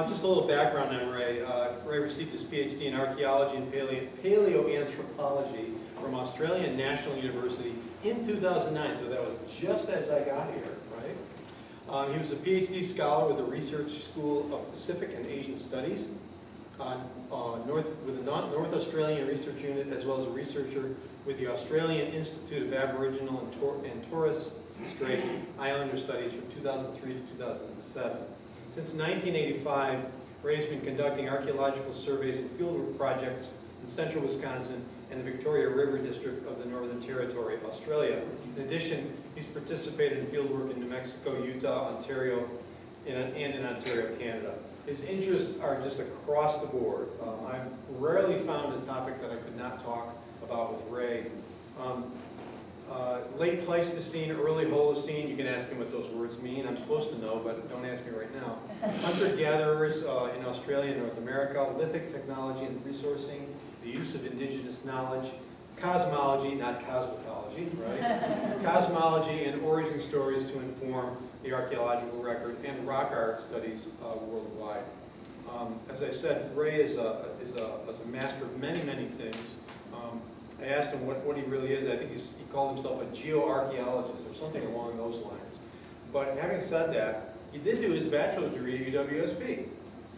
Just a little background on Ray. Ray received his PhD in archaeology and paleoanthropology from Australian National University in 2009, so that was just as I got here, right? He was a PhD scholar with the Research School of Pacific and Asian Studies with the North Australian Research Unit, as well as a researcher with the Australian Institute of Aboriginal and Torres Strait Islander Studies from 2003 to 2007. Since 1985, Ray has been conducting archaeological surveys and fieldwork projects in central Wisconsin and the Victoria River District of the Northern Territory, Australia. In addition, he's participated in fieldwork in New Mexico, Utah, Ontario, and in Ontario, Canada. His interests are just across the board. I've rarely found a topic that I could not talk about with Ray. Late Pleistocene, early Holocene, you can ask him what those words mean. I'm supposed to know, but don't ask me right now. Hunter-gatherers in Australia and North America, lithic technology and resourcing, the use of indigenous knowledge, cosmology, not cosmetology, right? Cosmology and origin stories to inform the archaeological record, and rock art studies worldwide. As I said, Ray is a master of many, many things. I asked him what he really is. I think he called himself a geoarchaeologist or something along those lines. But having said that, he did do his bachelor's degree at UWSP.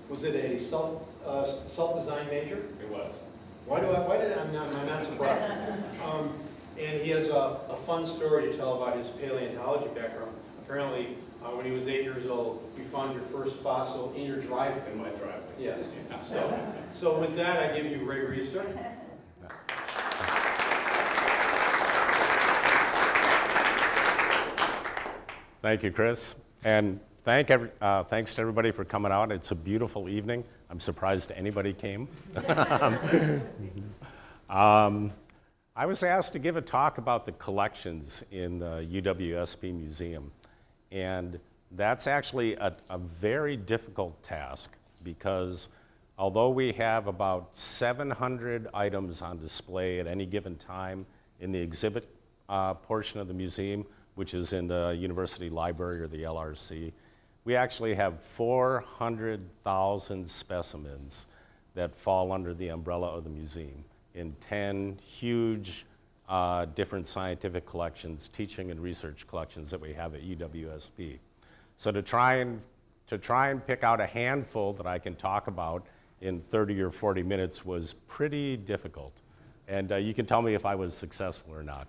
Was it a self-design major? It was. I'm not surprised. And he has a fun story to tell about his paleontology background. Apparently, when he was 8 years old, you found your first fossil in your driveway. In my driveway. Yes. Yeah. So with that, I give you Ray Reeser. Thank you, Chris. And thanks to everybody for coming out. It's a beautiful evening. I'm surprised anybody came. I was asked to give a talk about the collections in the UWSP Museum. And that's actually a very difficult task because although we have about 700 items on display at any given time in the exhibit portion of the museum, which is in the University Library or the LRC, we actually have 400,000 specimens that fall under the umbrella of the museum in 10 huge different scientific collections, teaching and research collections that we have at UWSP. So to try and pick out a handful that I can talk about in 30 or 40 minutes was pretty difficult. And you can tell me if I was successful or not.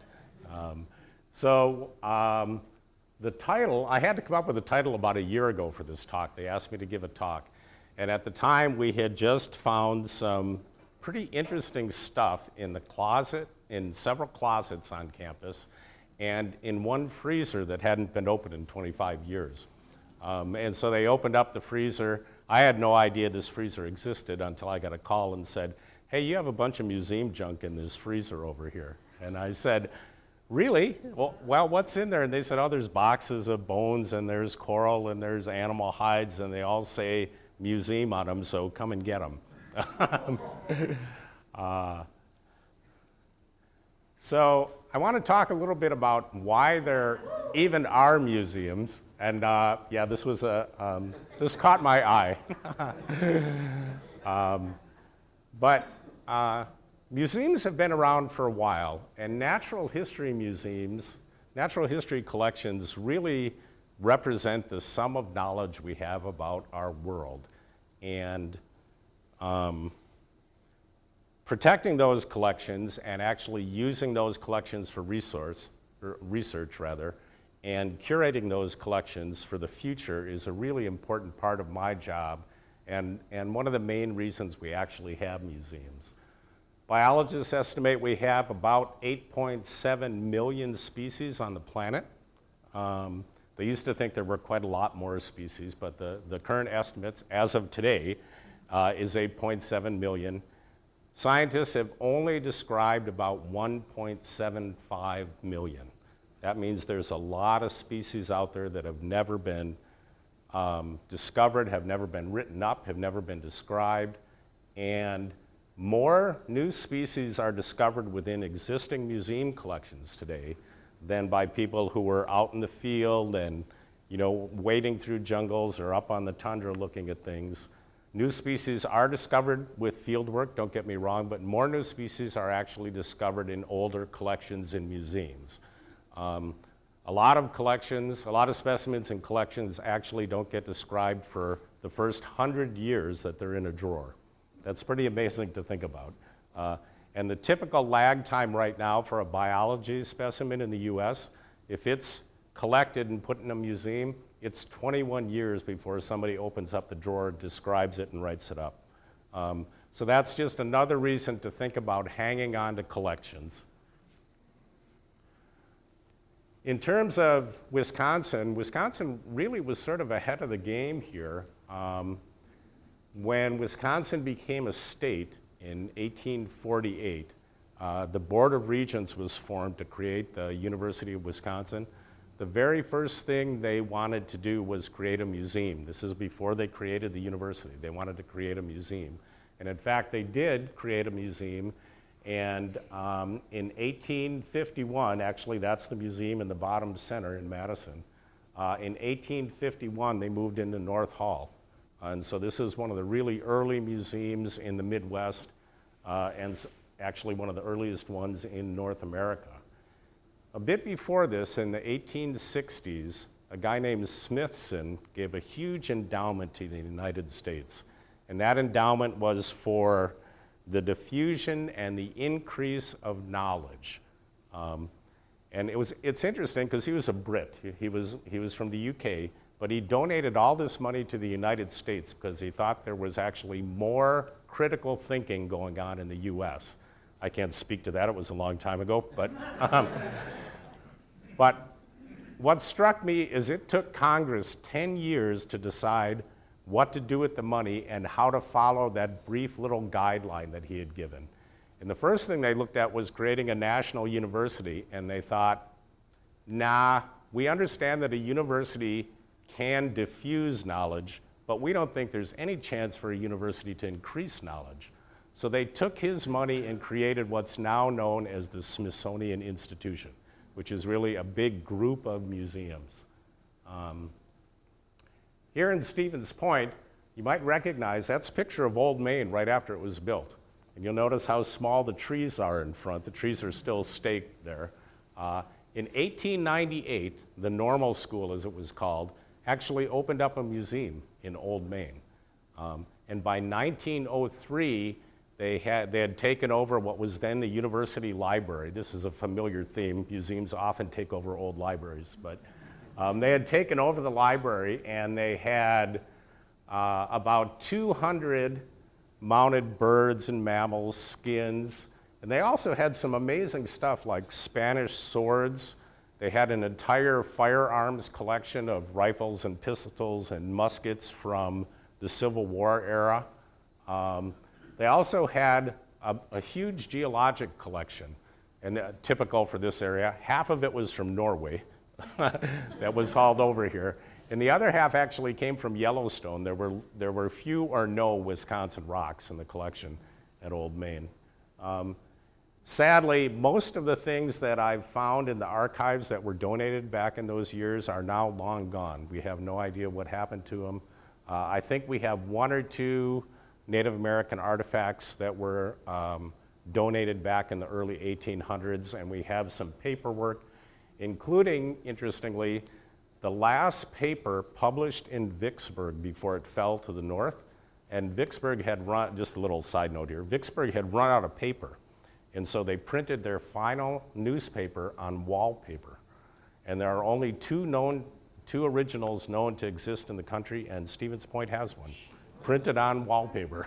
The title, I had to come up with a title about a year ago for this talk. They asked me to give a talk. And at the time, we had just found some pretty interesting stuff in the closet, in several closets on campus, and in one freezer that hadn't been opened in 25 years. And so they opened up the freezer. I had no idea this freezer existed until I got a call and said, hey, you have a bunch of museum junk in this freezer over here. And I said, really? Well, what's in there? And they said, oh, there's boxes of bones, and there's coral, and there's animal hides, and they all say museum on them, so come and get them. So I want to talk a little bit about why there even are museums. And yeah, this caught my eye. But museums have been around for a while, and natural history museums, natural history collections really represent the sum of knowledge we have about our world. And protecting those collections and actually using those collections for research, and curating those collections for the future is a really important part of my job and one of the main reasons we actually have museums. Biologists estimate we have about 8.7 million species on the planet. They used to think there were quite a lot more species, but the current estimates as of today is 8.7 million. Scientists have only described about 1.75 million. That means there's a lot of species out there that have never been discovered, have never been written up, have never been described, and more new species are discovered within existing museum collections today than by people who were out in the field and wading through jungles or up on the tundra looking at things. New species are discovered with field work, don't get me wrong, but more new species are actually discovered in older collections in museums. A lot of collections, a lot of specimens in collections actually don't get described for the first 100 years that they're in a drawer. That's pretty amazing to think about. And the typical lag time right now for a biology specimen in the US, if it's collected and put in a museum, it's 21 years before somebody opens up the drawer, describes it, and writes it up. So that's just another reason to think about hanging on to collections. In terms of Wisconsin, Wisconsin really was sort of ahead of the game here. When Wisconsin became a state in 1848, the Board of Regents was formed to create the University of Wisconsin. The very first thing they wanted to do was create a museum. This is before they created the university. They wanted to create a museum. And in fact, they did create a museum. And in 1851, actually that's the museum in the bottom center in Madison. In 1851, they moved into North Hall. And so this is one of the really early museums in the Midwest, and actually one of the earliest ones in North America. A bit before this, in the 1860s, a guy named Smithson gave a huge endowment to the United States. And that endowment was for the diffusion and the increase of knowledge. And it's interesting because he was a Brit. He was from the UK, but he donated all this money to the United States because he thought there was actually more critical thinking going on in the US. I can't speak to that, it was a long time ago, but what struck me is it took Congress 10 years to decide what to do with the money and how to follow that brief little guideline that he had given. And the first thing they looked at was creating a national university, and they thought, nah, we understand that a university can diffuse knowledge, but we don't think there's any chance for a university to increase knowledge. So they took his money and created what's now known as the Smithsonian Institution, which is really a big group of museums. Here in Stevens Point, you might recognize that's a picture of Old Main right after it was built. And you'll notice how small the trees are in front. The trees are still staked there. In 1898, the Normal School, as it was called, actually opened up a museum in Old Main. And by 1903, they had taken over what was then the University Library. This is a familiar theme. Museums often take over old libraries. But they had taken over the library, and they had about 200 mounted birds and mammals, skins. And they also had some amazing stuff like Spanish swords. They had an entire firearms collection of rifles and pistols and muskets from the Civil War era. They also had a huge geologic collection, and typical for this area. Half of it was from Norway that was hauled over here. And the other half actually came from Yellowstone. There were few or no Wisconsin rocks in the collection at Old Main. Sadly, most of the things that I've found in the archives that were donated back in those years are now long gone. We have no idea what happened to them. I think we have one or two Native American artifacts that were donated back in the early 1800s, and we have some paperwork, including, interestingly, the last paper published in Vicksburg before it fell to the north. And Vicksburg had run, just a little side note here, Vicksburg had run out of paper. And so they printed their final newspaper on wallpaper. And there are only two originals known to exist in the country, and Stevens Point has one, printed on wallpaper.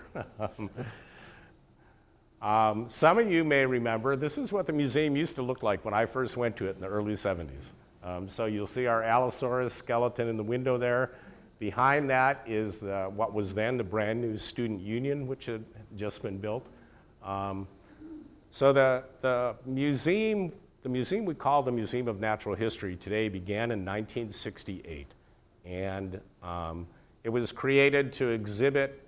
Some of you may remember, this is what the museum used to look like when I first went to it in the early 70s. So you'll see our Allosaurus skeleton in the window there. Behind that is what was then the brand new Student Union, which had just been built. So the museum we call the Museum of Natural History today began in 1968. And it was created to exhibit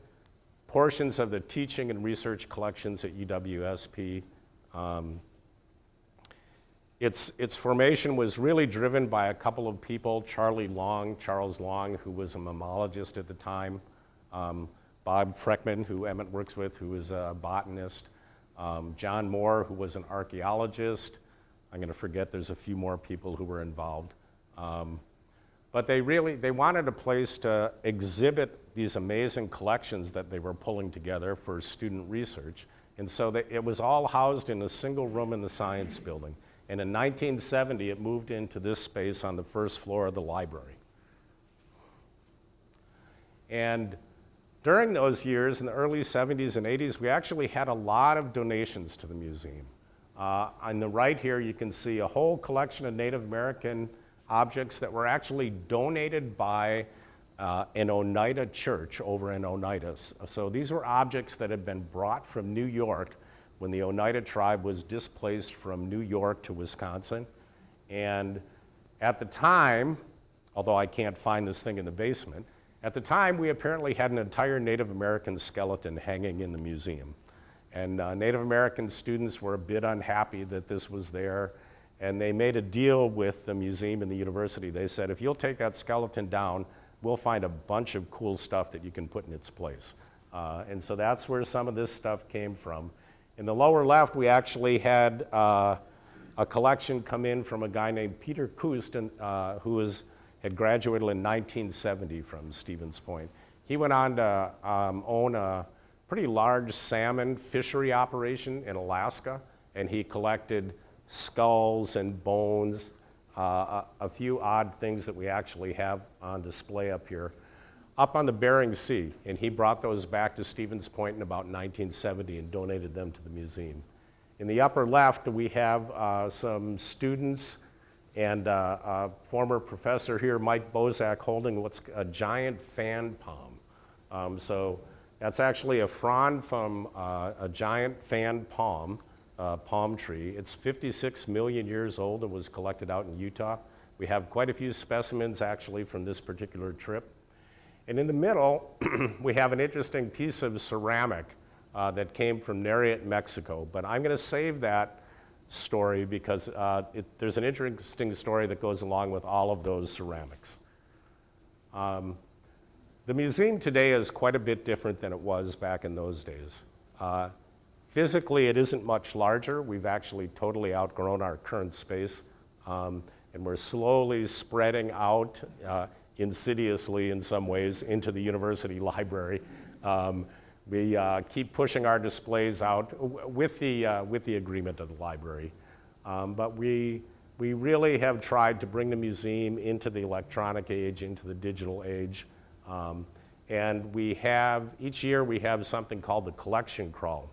portions of the teaching and research collections at UWSP. Its formation was really driven by a couple of people, Charles Long, who was a mammologist at the time, Bob Freckman, who Emmett works with, who is a botanist, John Moore, who was an archaeologist. I'm going to forget there's a few more people who were involved. But they wanted a place to exhibit these amazing collections that they were pulling together for student research. And so it was all housed in a single room in the science building. And in 1970, it moved into this space on the first floor of the library. And during those years, in the early 70s and 80s, we actually had a lot of donations to the museum. On the right here, you can see a whole collection of Native American objects that were actually donated by an Oneida church over in Oneida. So these were objects that had been brought from New York when the Oneida tribe was displaced from New York to Wisconsin. And at the time, although I can't find this thing in the basement, at the time we apparently had an entire Native American skeleton hanging in the museum. And Native American students were a bit unhappy that this was there, and they made a deal with the museum and the university. They said, if you'll take that skeleton down, we'll find a bunch of cool stuff that you can put in its place. And so that's where some of this stuff came from. In the lower left, we actually had a collection come in from a guy named Peter Kust, who had graduated in 1970 from Stevens Point. He went on to own a pretty large salmon fishery operation in Alaska, and he collected skulls and bones, a few odd things that we actually have on display up here, up on the Bering Sea. And he brought those back to Stevens Point in about 1970 and donated them to the museum. In the upper left, we have some students and a former professor here, Mike Bozak, holding what's a giant fan palm. So that's actually a frond from a giant fan palm tree. It's 56 million years old and was collected out in Utah. We have quite a few specimens actually from this particular trip. And in the middle, we have an interesting piece of ceramic that came from Nariat, Mexico. But I'm going to save that story because there's an interesting story that goes along with all of those ceramics. The museum today is quite a bit different than it was back in those days. Physically, it isn't much larger. We've actually totally outgrown our current space, and we're slowly spreading out insidiously in some ways into the university library. We keep pushing our displays out with the agreement of the library. But we really have tried to bring the museum into the electronic age, into the digital age. And each year we have something called the collection crawl.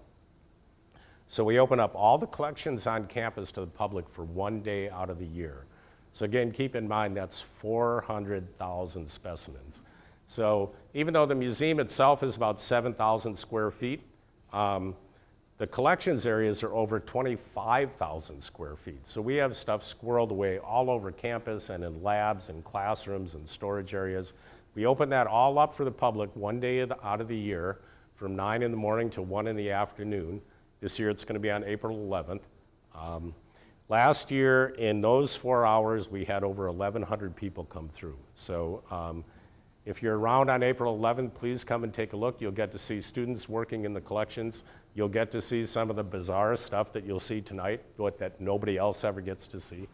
So we open up all the collections on campus to the public for one day out of the year. So again, keep in mind that's 400,000 specimens. So even though the museum itself is about 7,000 square feet, the collections areas are over 25,000 square feet. So we have stuff squirreled away all over campus and in labs and classrooms and storage areas. We open that all up for the public one day out of the year from 9 in the morning to 1 in the afternoon. This year it's going to be on April 11th. Last year, in those 4 hours, we had over 1,100 people come through. So if you're around on April 11th, please come and take a look. You'll get to see students working in the collections. You'll get to see some of the bizarre stuff that you'll see tonight, that nobody else ever gets to see.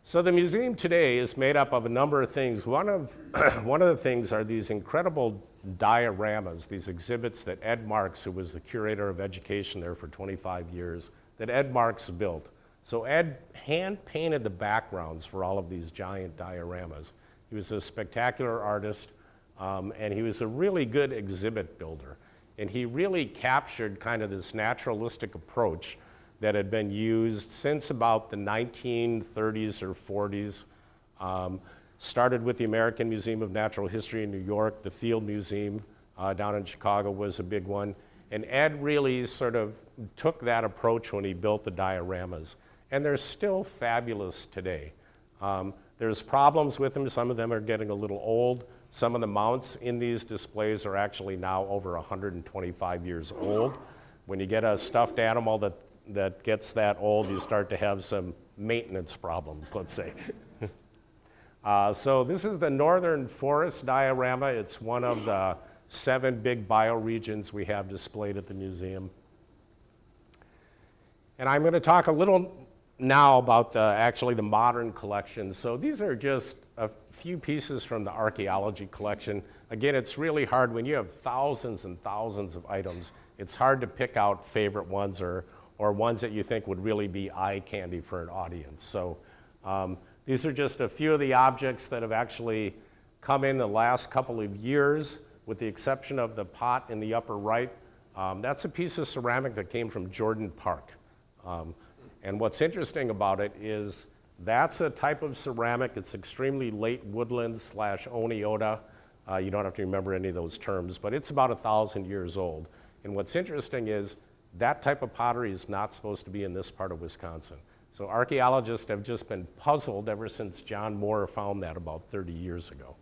So the museum today is made up of a number of things. One of the things are these incredible dioramas, these exhibits that Ed Marks, who was the curator of education there for 25 years, that Ed Marks built. So Ed hand-painted the backgrounds for all of these giant dioramas. He was a spectacular artist, and he was a really good exhibit builder. And he really captured kind of this naturalistic approach that had been used since about the 1930s or 40s. Started with the American Museum of Natural History in New York. The Field Museum down in Chicago was a big one. And Ed really sort of took that approach when he built the dioramas. And they're still fabulous today. There's problems with them. Some of them are getting a little old. Some of the mounts in these displays are actually now over 125 years old. When you get a stuffed animal that gets that old, you start to have some maintenance problems, let's say. So this is the northern forest diorama. It's one of the 7 big bioregions we have displayed at the museum. And I'm going to talk a little now about actually the modern collection. So these are just a few pieces from the archaeology collection. Again, it's really hard when you have thousands and thousands of items. It's hard to pick out favorite ones or ones that you think would really be eye candy for an audience. So these are just a few of the objects that have actually come in the last couple of years, with the exception of the pot in the upper right. That's a piece of ceramic that came from Jordan Park. And what's interesting about it is that's a type of ceramic. It's extremely late woodland / Oneota. You don't have to remember any of those terms, but it's about 1,000 years old. And what's interesting is that type of pottery is not supposed to be in this part of Wisconsin. So archaeologists have just been puzzled ever since John Moore found that about 30 years ago.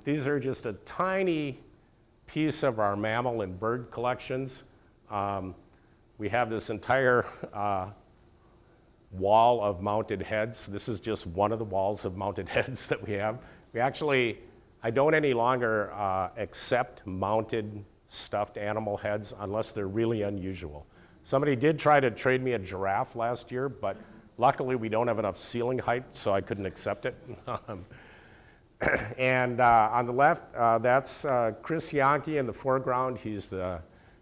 These are just a tiny piece of our mammal and bird collections. We have this entire wall of mounted heads. This is just one of the walls of mounted heads that we have. I don't any longer accept mounted stuffed animal heads unless they're really unusual. Somebody did try to trade me a giraffe last year, but luckily we don't have enough ceiling height, so I couldn't accept it. And on the left, that's Chris Yankee in the foreground. He's the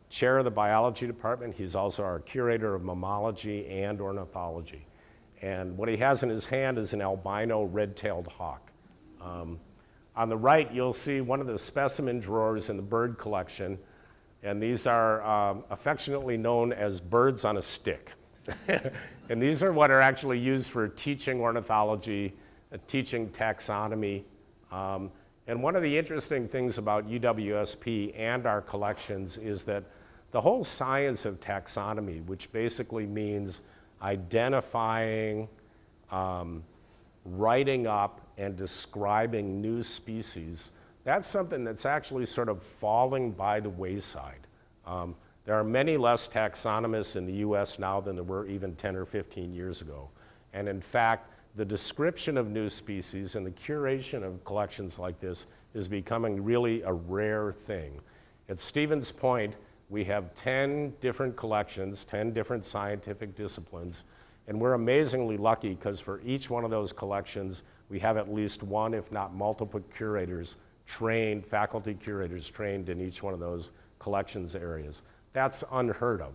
chair of the biology department. He's also our curator of mammalogy and ornithology. And what he has in his hand is an albino red-tailed hawk. On the right, you'll see one of the specimen drawers in the bird collection, and these are affectionately known as birds on a stick. And these are what are actually used for teaching ornithology, teaching taxonomy. And one of the interesting things about UWSP and our collections is that the whole science of taxonomy, which basically means identifying, writing up, and describing new species, that's something that's actually sort of falling by the wayside. There are many less taxonomists in the US now than there were even 10 or 15 years ago. And in fact, the description of new species and the curation of collections like this is becoming really a rare thing. At Stevens Point, we have 10 different collections, 10 different scientific disciplines, and we're amazingly lucky because for each one of those collections, we have at least one, if not multiple curators trained, faculty curators trained in each one of those collections areas. That's unheard of.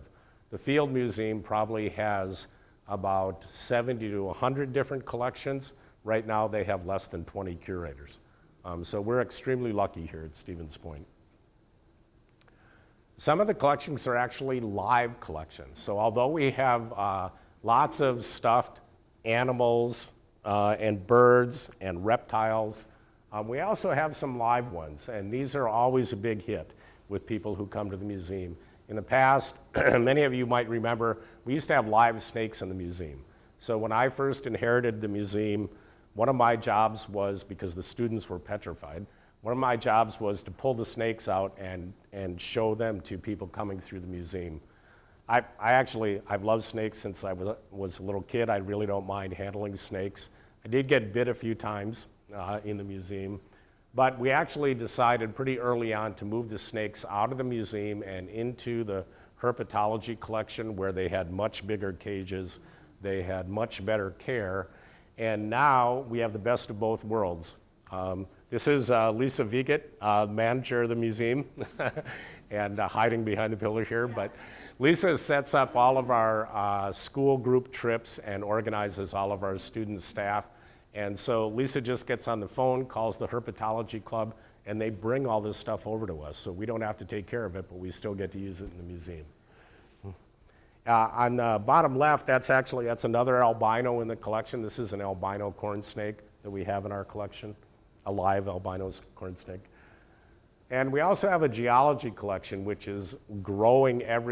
The Field Museum probably has about 70 to 100 different collections. Right now, they have less than 20 curators. So we're extremely lucky here at Stevens Point. Some of the collections are actually live collections. So although we have lots of stuffed animals and birds and reptiles, we also have some live ones, and these are always a big hit with people who come to the museum. In the past, many of you might remember, we used to have live snakes in the museum. So when I first inherited the museum, one of my jobs was, because the students were petrified, one of my jobs was to pull the snakes out and show them to people coming through the museum. I've loved snakes since I was a little kid. I really don't mind handling snakes. I did get bit a few times in the museum, but we actually decided pretty early on to move the snakes out of the museum and into the herpetology collection, where they had much bigger cages, they had much better care, and now we have the best of both worlds. This is Lisa Viget, manager of the museum, and hiding behind the pillar here, but Lisa sets up all of our school group trips and organizes all of our student staff. And so Lisa just gets on the phone, calls the herpetology club, and they bring all this stuff over to us. So we don't have to take care of it, but we still get to use it in the museum. On the bottom left, that's another albino in the collection. This is an albino corn snake that we have in our collection, a live albino corn snake. And we also have a geology collection, which is growing every